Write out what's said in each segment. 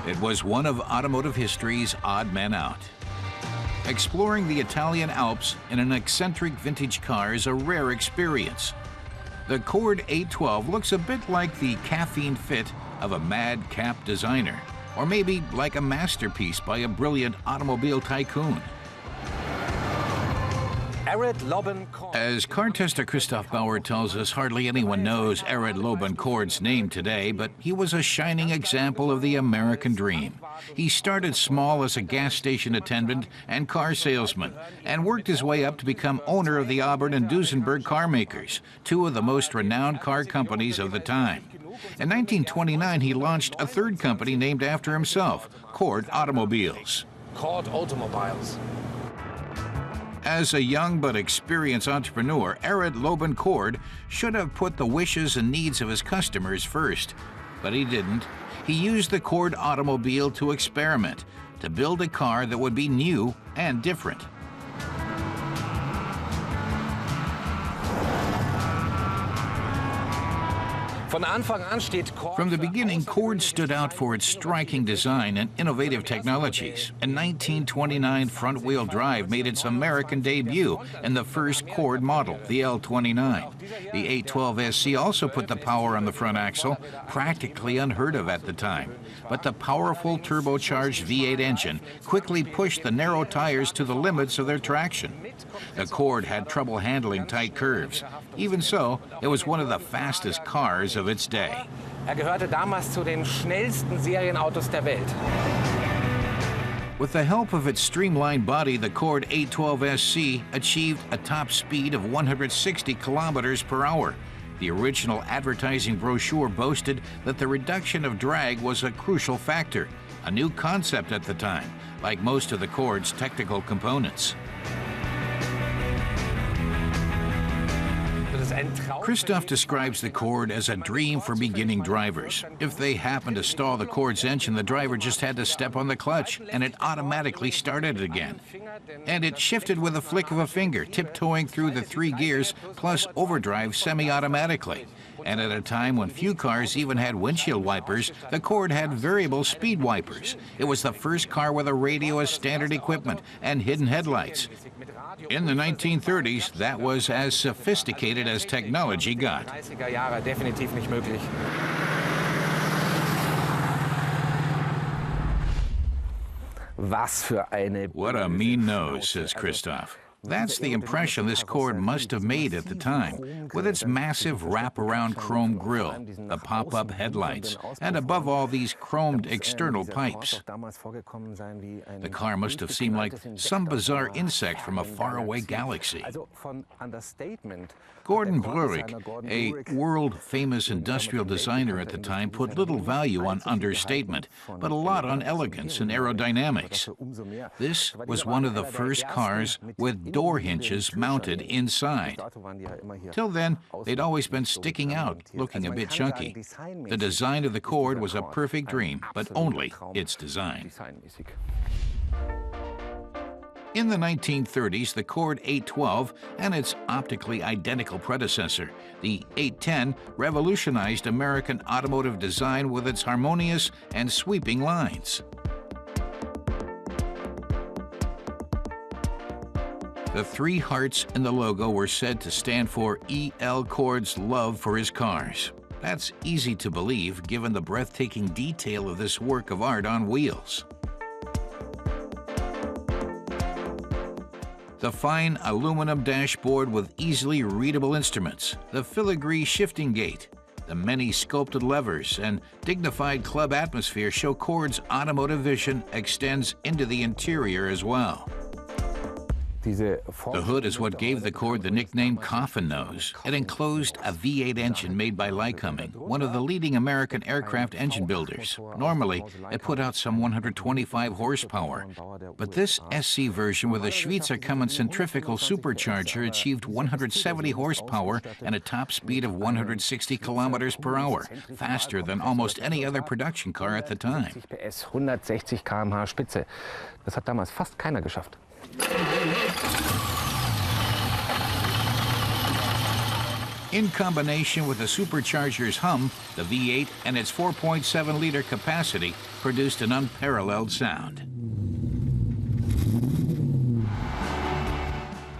It was one of automotive history's odd men out. Exploring the Italian Alps in an eccentric vintage car is a rare experience. The Cord 812 looks a bit like the caffeine fit of a madcap designer, or maybe like a masterpiece by a brilliant automobile tycoon. Errett Lobban Cord. As car tester Christoph Bauer tells us, hardly anyone knows Errett Lobban Cord's name today, but he was a shining example of the American dream. He started small as a gas station attendant and car salesman, and worked his way up to become owner of the Auburn and Duesenberg car makers, two of the most renowned car companies of the time. In 1929, he launched a third company named after himself, Cord Automobiles. Cord Automobiles. As a young but experienced entrepreneur, Errett Lobban Cord should have put the wishes and needs of his customers first, but he didn't. He used the Cord automobile to experiment, to build a car that would be new and different. From the beginning, Cord stood out for its striking design and innovative technologies. In 1929, front-wheel drive made its American debut in the first Cord model, the L29. The 812 SC also put the power on the front axle, practically unheard of at the time. But the powerful turbocharged V8 engine quickly pushed the narrow tires to the limits of their traction. The Cord had trouble handling tight curves. Even so, it was one of the fastest cars of its day. Gehörte damals zu den schnellsten Serienautos der Welt. With the help of its streamlined body, the Cord 812 SC achieved a top speed of 160 kilometers per hour. The original advertising brochure boasted that the reduction of drag was a crucial factor, a new concept at the time, like most of the Cord's technical components. Christoph describes the Cord as a dream for beginning drivers. If they happened to stall the Cord's engine, the driver just had to step on the clutch, and it automatically started it again. And it shifted with a flick of a finger, tiptoeing through the 3 gears, plus overdrive semi-automatically. And at a time when few cars even had windshield wipers, the Cord had variable speed wipers. It was the first car with a radio as standard equipment and hidden headlights. In the 1930s, that was as sophisticated as technology got. What a mean nose, says Christoph. That's the impression this Cord must have made at the time, with its massive wraparound chrome grille, the pop-up headlights, and above all these chromed external pipes. The car must have seemed like some bizarre insect from a faraway galaxy. Gordon Blurrick, a world-famous industrial designer at the time, put little value on understatement, but a lot on elegance and aerodynamics. This was one of the first cars with door hinges mounted inside. Till then, they'd always been sticking out, looking a bit chunky. The design of the Cord was a perfect dream, but only its design. In the 1930s, the Cord 812 and its optically identical predecessor, the 810, revolutionized American automotive design with its harmonious and sweeping lines. The 3 hearts in the logo were said to stand for E.L. Cord's love for his cars. That's easy to believe, given the breathtaking detail of this work of art on wheels. The fine aluminum dashboard with easily readable instruments, the filigree shifting gate, the many sculpted levers, and dignified club atmosphere show Cord's automotive vision extends into the interior as well. The hood is what gave the Cord the nickname Coffin Nose. It enclosed a V8 engine made by Lycoming, one of the leading American aircraft engine builders. Normally, it put out some 125 horsepower. But this SC version with a Schweizer Cummins centrifugal supercharger achieved 170 horsepower and a top speed of 160 kilometers per hour, faster than almost any other production car at the time. 160 km/h Spitze. Das hat damals fast keiner geschafft. In combination with the supercharger's hum, the V8 and its 4.7-liter capacity produced an unparalleled sound.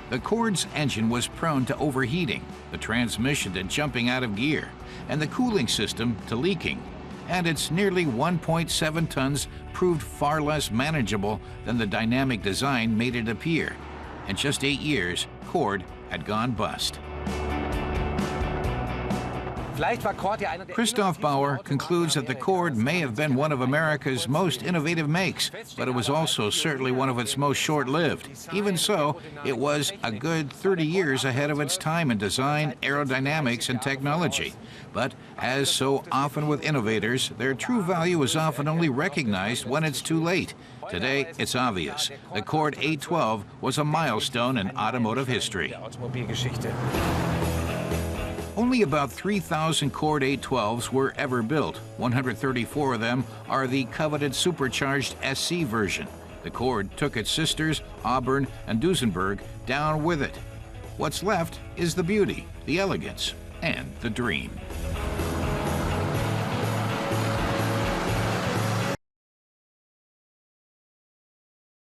The Cord's engine was prone to overheating, the transmission to jumping out of gear, and the cooling system to leaking. And its nearly 1.7 tons proved far less manageable than the dynamic design made it appear. In just 8 years, Cord had gone bust. Christoph Bauer concludes that the Cord may have been one of America's most innovative makes, but it was also certainly one of its most short-lived. Even so, it was a good 30 years ahead of its time in design, aerodynamics, and technology. But as so often with innovators, their true value is often only recognized when it's too late. Today, it's obvious. The Cord 812 was a milestone in automotive history. Only about 3,000 Cord 812s were ever built. 134 of them are the coveted supercharged SC version. The Cord took its sisters, Auburn and Duesenberg, down with it. What's left is the beauty, the elegance, and the dream.